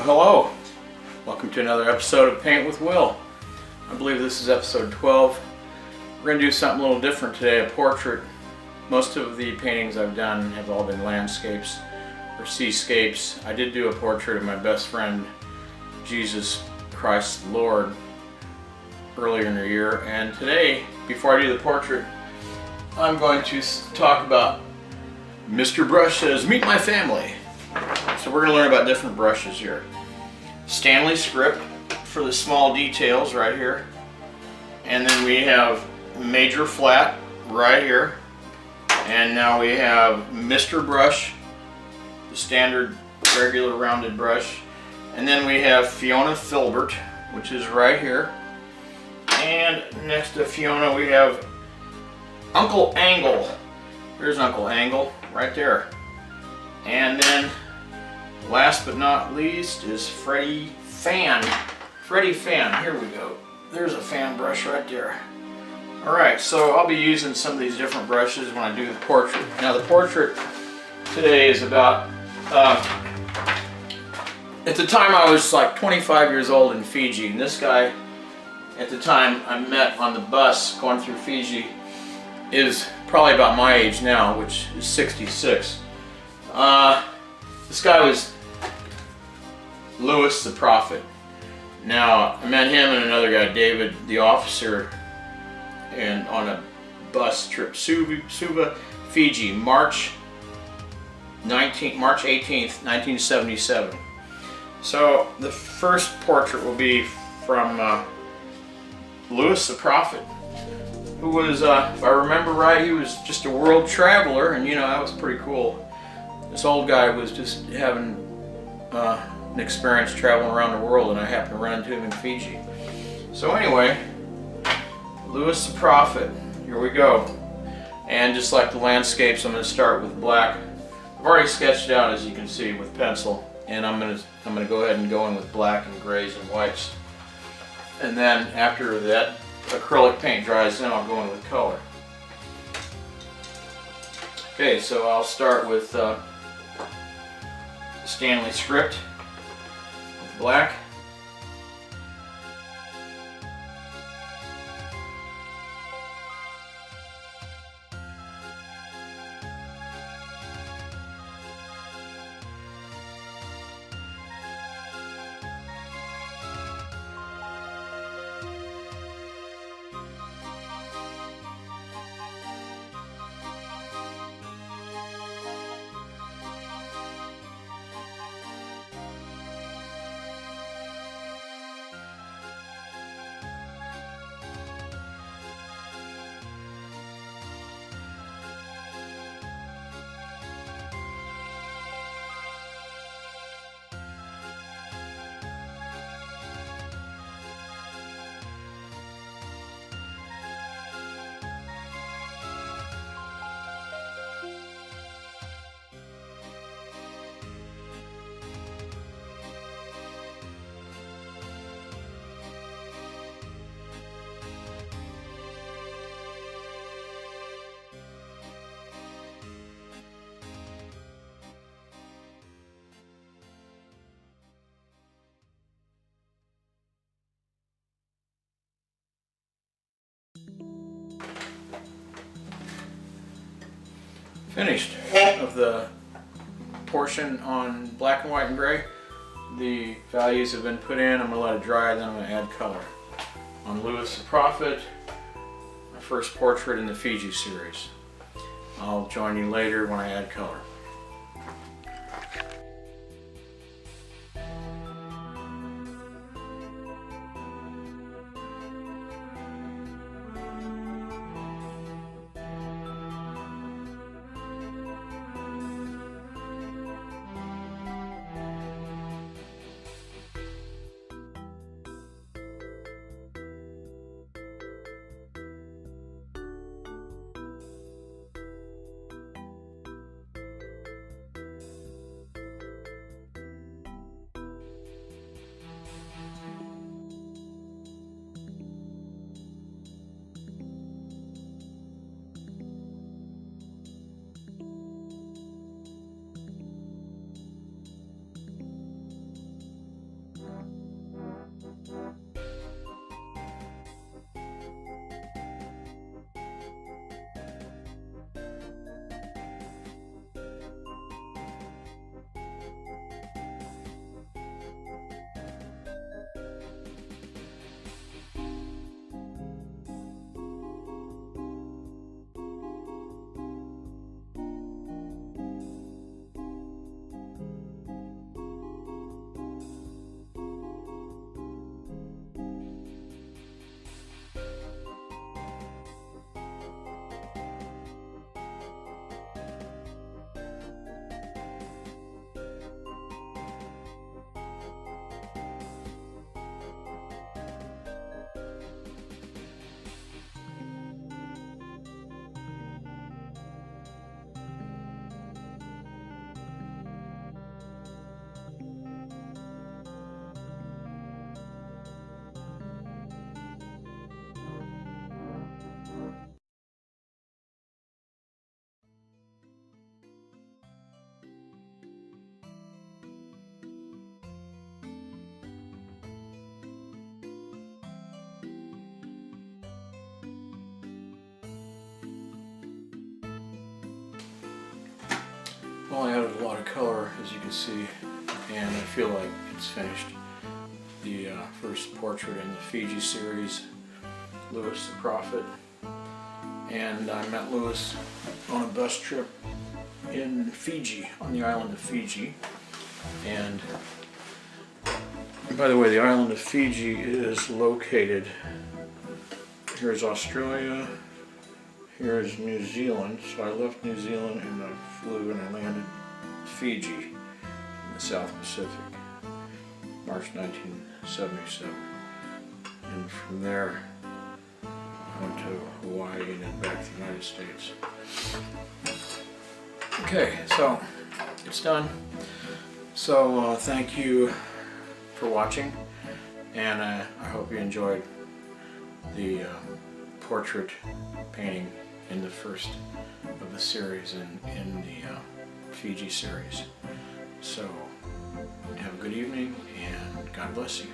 Hello, welcome to another episode of Paint with Will. I believe this is episode 12. We're going to do something a little different today, a portrait. Most of the paintings I've done have all been landscapes or seascapes. I did do a portrait of my best friend, Jesus Christ the Lord, earlier in the year. And today, before I do the portrait, I'm going to talk about Mr. Brush Says, Meet My Family. So we're going to learn about different brushes here. Stanley Script for the small details right here. And then we have Major Flat right here. And now we have Mr. Brush, the standard regular rounded brush. And then we have Fiona Filbert, which is right here. And next to Fiona we have Uncle Angle. There's Uncle Angle right there. And then last but not least is Freddie Fan. Freddie Fan, here we go. There's a fan brush right there. Alright, so I'll be using some of these different brushes when I do the portrait. Now the portrait today is about, at the time I was like 25 years old in Fiji, and this guy at the time I met on the bus going through Fiji is probably about my age now, which is 66. This guy was Lewis the Prophet. Now, I met him and another guy, David the Officer, and on a bus trip, Suva, Fiji, March 18th, 1977. So the first portrait will be from Lewis the Prophet, who was, if I remember right, he was just a world traveler, and you know, that was pretty cool. This old guy was just having an experience traveling around the world, and I happened to run into him in Fiji. So anyway, Lewis the Prophet, here we go. And just like the landscapes, I'm going to start with black. I've already sketched it out, as you can see, with pencil, and I'm going to go ahead and go in with black and grays and whites. And then after that acrylic paint dries, then I'll go in with color. Okay, so I'll start with Stanley Script with black. Finished of the portion on black and white and gray. The values have been put in. I'm going to let it dry, then I'm going to add color. On Lewis the Prophet, my first portrait in the Fiji series. I'll join you later when I add color. Well, I added a lot of color, as you can see, and I feel like it's finished. The first portrait in the Fiji series, Lewis the Prophet. And I met Lewis on a bus trip in Fiji, on the island of Fiji. And by the way, the island of Fiji is located, here's Australia, here's New Zealand. So I left New Zealand and I flew and I landed Fiji in the South Pacific, March 1977. And from there I went to Hawaii and then back to the United States. Okay, so it's done. So thank you for watching, and I hope you enjoyed the portrait painting in the first of the series in the Fiji series. So have a good evening and God bless you.